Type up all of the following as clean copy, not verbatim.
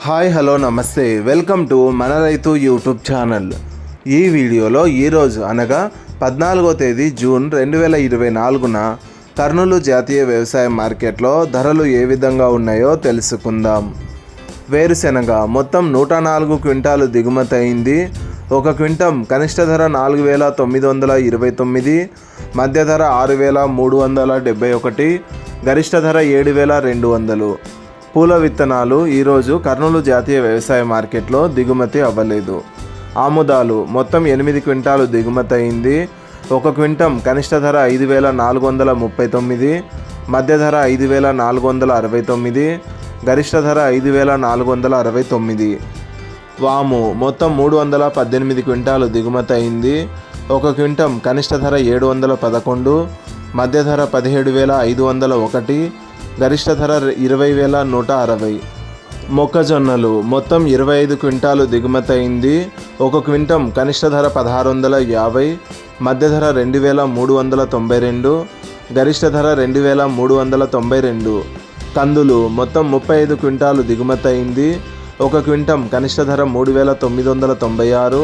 Hi hello నమస్తే, welcome to మన రైతు యూట్యూబ్ ఛానల్. ఈ వీడియోలో ఈరోజు అనగా 14వ తేదీ జూన్ 2024న కర్నూలు జాతీయ వ్యవసాయ మార్కెట్లో ధరలు ఏ విధంగా ఉన్నాయో తెలుసుకుందాం. వేరుశెనగ మొత్తం 104 క్వింటాలు దిగుమతి అయింది. ఒక క్వింటం కనిష్ట ధర 4,929, మధ్య ధర 6,371, గరిష్ట ధర 7,200. పూల విత్తనాలు ఈరోజు కర్నూలు జాతీయ వ్యవసాయ మార్కెట్లో దిగుమతి అవ్వలేదు. ఆముదాలు మొత్తం 8 క్వింటాలు దిగుమతి అయింది. ఒక క్వింటం కనిష్ట ధర 5,439, మధ్య ధర 5,469, గరిష్ట ధర 5,469. వాము మొత్తం 318 క్వింటాలు దిగుమతి అయింది. ఒక క్వింటం కనిష్ట ధర 711, మధ్య ధర 17,501, గరిష్ట ధర 20,160. మొక్కజొన్నలు మొత్తం 25 క్వింటాలు దిగుమతి అయింది. ఒక క్వింటం కనిష్ట ధర 1,650, మధ్య ధర 2,392, గరిష్ట ధర 2,392. కందులు మొత్తం 35 క్వింటాలు దిగుమతి అయింది. ఒక క్వింటం కనిష్ట ధర 3,996,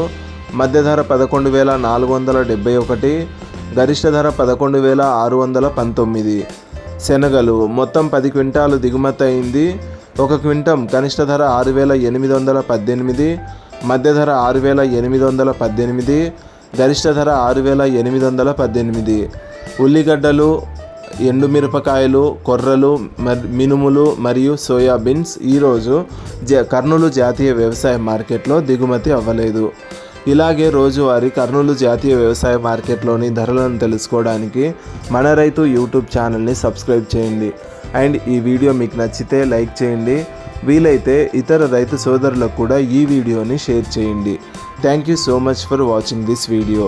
మధ్య ధర 11,471, గరిష్ట ధర 11,619. శనగలు మొత్తం 10 క్వింటాలు దిగుమతి అయింది. ఒక క్వింటం కనిష్ట ధర 6,818, మధ్య ధర 6,818, గరిష్ట ధర 6,818. ఉల్లిగడ్డలు, ఎండుమిరపకాయలు, కొర్రలు, మినుములు మరియు సోయాబీన్స్ ఈరోజు కర్నూలు జాతీయ వ్యవసాయ మార్కెట్లో దిగుమతి అవ్వలేదు. ఇలాగే రోజువారీ కర్నూలు జాతీయ వ్యవసాయ మార్కెట్లోని ధరలను తెలుసుకోవడానికి మన రైతు యూట్యూబ్ ఛానల్ని సబ్స్క్రైబ్ చేయండి. అండ్ ఈ వీడియో మీకు నచ్చితే లైక్ చేయండి. వీలైతే ఇతర రైతు సోదరులకు కూడా ఈ వీడియోని షేర్ చేయండి. Thank you so much for watching this video.